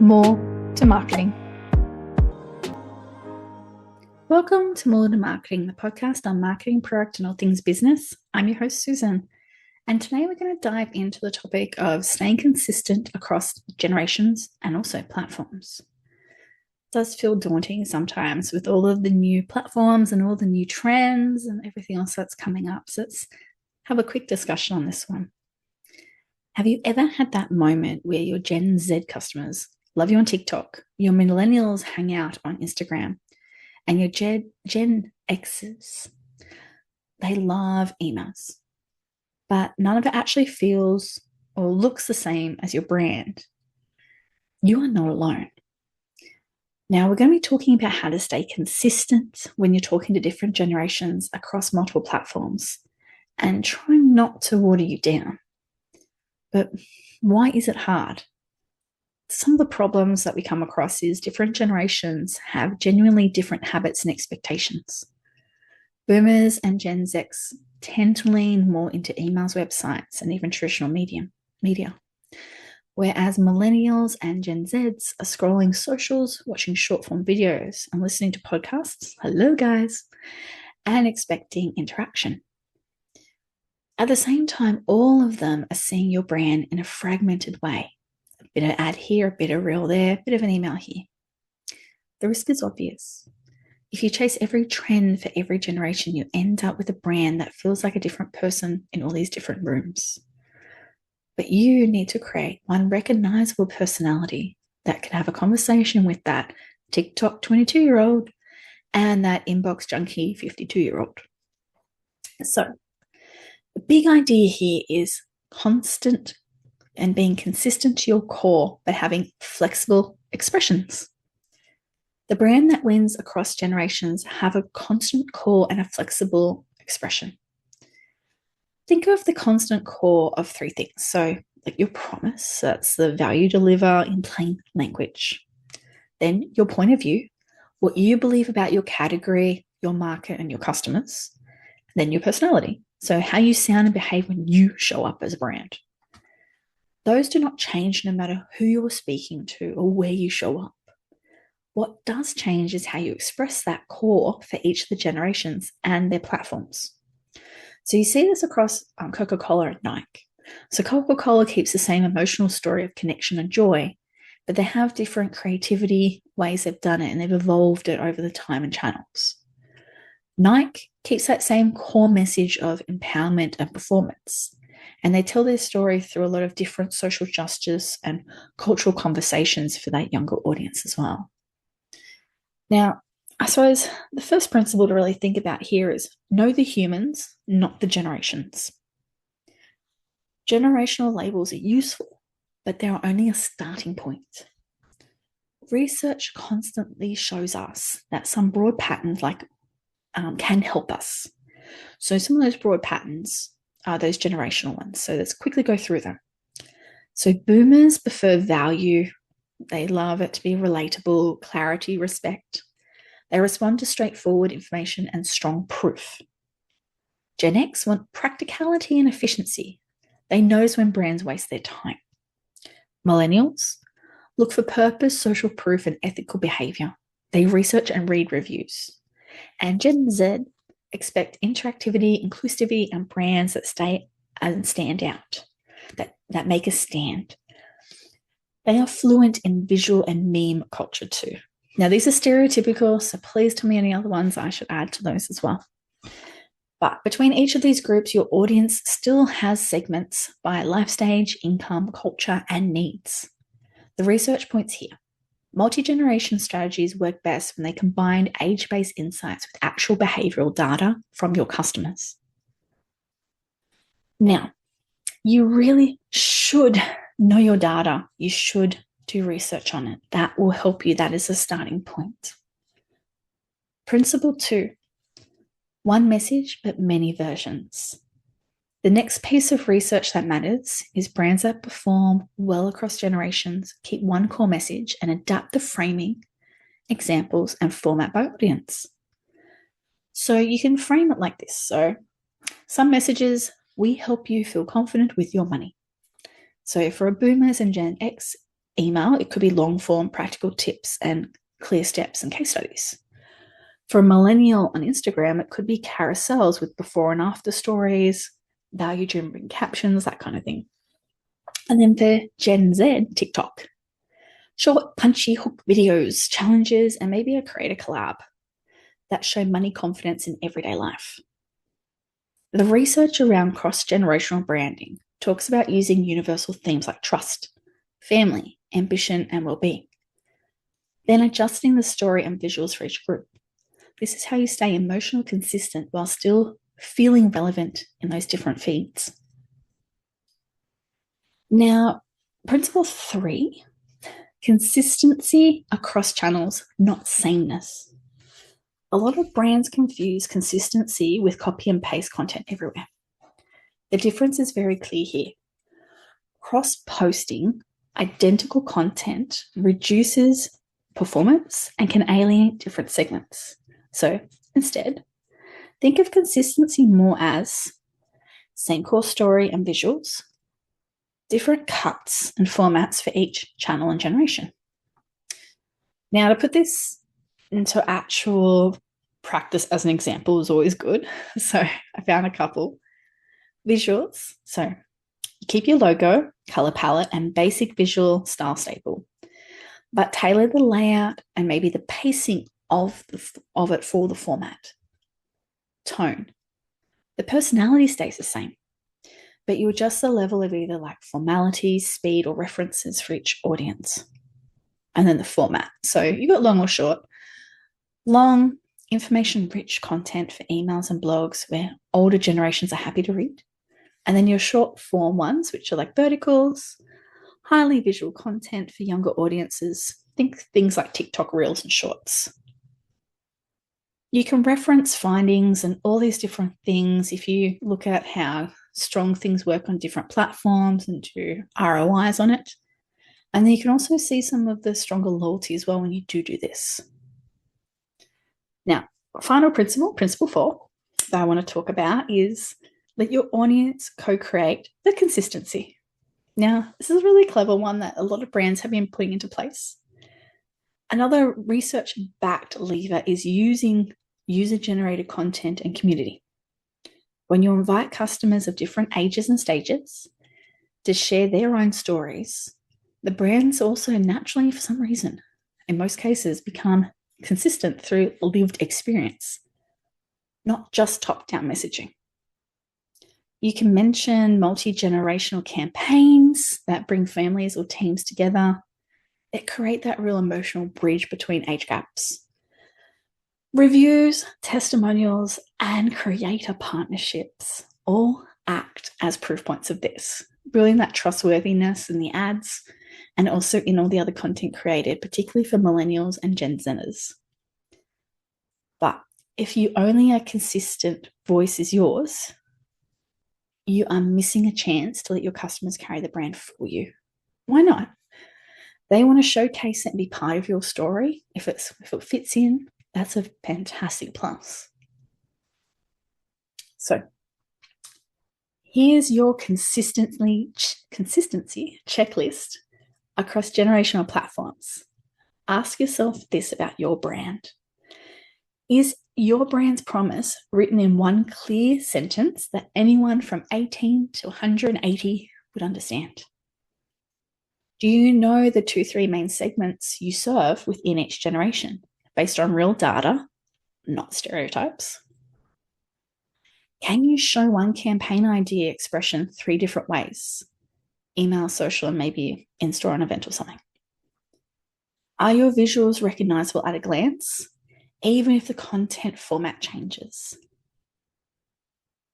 More to Marketing. Welcome to More to Marketing, the podcast on marketing, product, and all things business. I'm your host, Susan, and today we're going to dive into the topic of staying consistent across generations and also platforms. It does feel daunting sometimes with all of the new platforms and all the new trends and everything else that's coming up. So let's have a quick discussion on this one. Have you ever had that moment where your Gen Z customers love you on TikTok, your millennials hang out on Instagram, and your Gen X's, they love emails, but none of it actually feels or looks the same as your brand? You are not alone. Now, we're going to be talking about how to stay consistent when you're talking to different generations across multiple platforms and trying not to water you down. But why is it hard? Some of the problems that we come across is different generations have genuinely different habits and expectations. Boomers and Gen X tend to lean more into emails, websites, and even traditional media. Whereas millennials and Gen Zs are scrolling socials, watching short-form videos, and listening to podcasts, hello guys, and expecting interaction. At the same time, all of them are seeing your brand in a fragmented way. A bit of ad here, a bit of reel there, a bit of an email here. The risk is obvious. If you chase every trend for every generation, you end up with a brand that feels like a different person in all these different rooms. But you need to create one recognizable personality that can have a conversation with that TikTok 22-year-old and that inbox junkie 52-year-old. So the big idea here is constant and being consistent to your core, but having flexible expressions. The brand that wins across generations have a constant core and a flexible expression. Think of the constant core of three things. So like your promise, that's the value you deliver in plain language. Then your point of view, what you believe about your category, your market, and your customers. Then your personality, so how you sound and behave when you show up as a brand. Those do not change no matter who you're speaking to or where you show up. What does change is how you express that core for each of the generations and their platforms. So you see this across Coca-Cola and Nike. So Coca-Cola keeps the same emotional story of connection and joy, but they have different creativity ways they've done it, and they've evolved it over the time and channels. Nike keeps that same core message of empowerment and performance, and they tell their story through a lot of different social justice and cultural conversations for that younger audience as well. Now, I suppose the first principle to really think about here is know the humans, not the generations. Generational labels are useful, but they are only a starting point. Research constantly shows us that some broad patterns can help us. So some of those broad patterns are those generational ones. So let's quickly go through them. So boomers prefer value. They love it to be relatable, clarity, respect. They respond to straightforward information and strong proof. Gen X want practicality and efficiency. They notice when brands waste their time. Millennials look for purpose, social proof, and ethical behavior. They research and read reviews. And Gen Z expect interactivity, inclusivity, and brands that stay and stand out, that make a stand. They are fluent in visual and meme culture too. Now, these are stereotypical, so please tell me any other ones I should add to those as well. But between each of these groups, your audience still has segments by life stage, income, culture, and needs. The research points here. Multi-generation strategies work best when they combine age-based insights with actual behavioral data from your customers. Now, you really should know your data. You should do research on it. That will help you. That is a starting point. Principle 2, one message, but many versions. The next piece of research that matters is brands that perform well across generations keep one core message and adapt the framing, examples, and format by audience. So you can frame it like this. So some messages, we help you feel confident with your money. So for boomers and Gen X, email, it could be long form practical tips and clear steps and case studies. For a millennial on Instagram, it could be carousels with before and after stories, value-driven captions, that kind of thing. And then for Gen Z, TikTok. Short, punchy hook videos, challenges, and maybe a creator collab that show money confidence in everyday life. The research around cross-generational branding talks about using universal themes like trust, family, ambition, and well-being. Then adjusting the story and visuals for each group. This is how you stay emotionally consistent while still feeling relevant in those different feeds. Now, principle 3, consistency across channels, not sameness. A lot of brands confuse consistency with copy and paste content everywhere. The difference is very clear here. Cross-posting identical content reduces performance and can alienate different segments. So instead, think of consistency more as same core story and visuals, different cuts and formats for each channel and generation. Now, to put this into actual practice as an example is always good. So I found a couple. Visuals. So you keep your logo, color palette, and basic visual style staple, but tailor the layout and maybe the pacing of it for the format. Tone. The personality stays the same, but you adjust the level of either like formality, speed, or references for each audience. And then the format. So you got long or short. Long, information-rich content for emails and blogs where older generations are happy to read. And then your short form ones, which are like verticals, highly visual content for younger audiences. Think things like TikTok Reels and Shorts. You can reference findings and all these different things if you look at how strong things work on different platforms and do ROIs on it. And then you can also see some of the stronger loyalty as well when you do this. Now, final principle 4, that I want to talk about is let your audience co-create the consistency. Now, this is a really clever one that a lot of brands have been putting into place. Another research-backed lever is using user-generated content and community. When you invite customers of different ages and stages to share their own stories, the brands also naturally, for some reason, in most cases, become consistent through lived experience, not just top-down messaging. You can mention multi-generational campaigns that bring families or teams together that create that real emotional bridge between age gaps. Reviews, testimonials, and creator partnerships all act as proof points of this, building that trustworthiness in the ads and also in all the other content created, particularly for millennials and Gen Zers. But if you only a consistent voice is yours, you are missing a chance to let your customers carry the brand for you. Why not? They want to showcase it and be part of your story. If it fits in, that's a fantastic plus. So here's your consistency checklist across generational platforms. Ask yourself this about your brand. Is your brand's promise written in one clear sentence that anyone from 18 to 180 would understand? Do you know the 2-3 main segments you serve within each generation based on real data, not stereotypes? Can you show one campaign idea expression 3 different ways? Email, social, and maybe in-store an event or something. Are your visuals recognizable at a glance, even if the content format changes?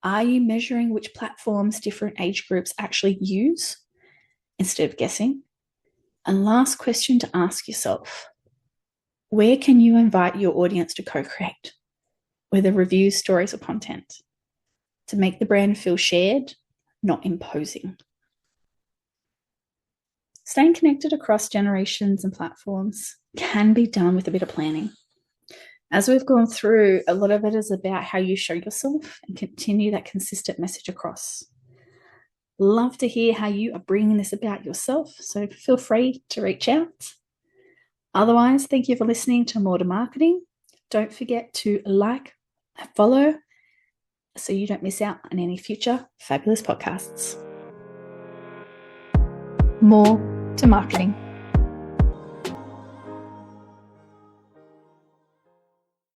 Are you measuring which platforms different age groups actually use instead of guessing? And last question to ask yourself, where can you invite your audience to co-create, whether reviews, stories, or content, to make the brand feel shared, not imposing? Staying connected across generations and platforms can be done with a bit of planning. As we've gone through, a lot of it is about how you show yourself and continue that consistent message across. Love to hear how you are bringing this about yourself, so feel free to reach out. Otherwise, thank you for listening to More to Marketing. Don't forget to like and follow so you don't miss out on any future fabulous podcasts. More to Marketing.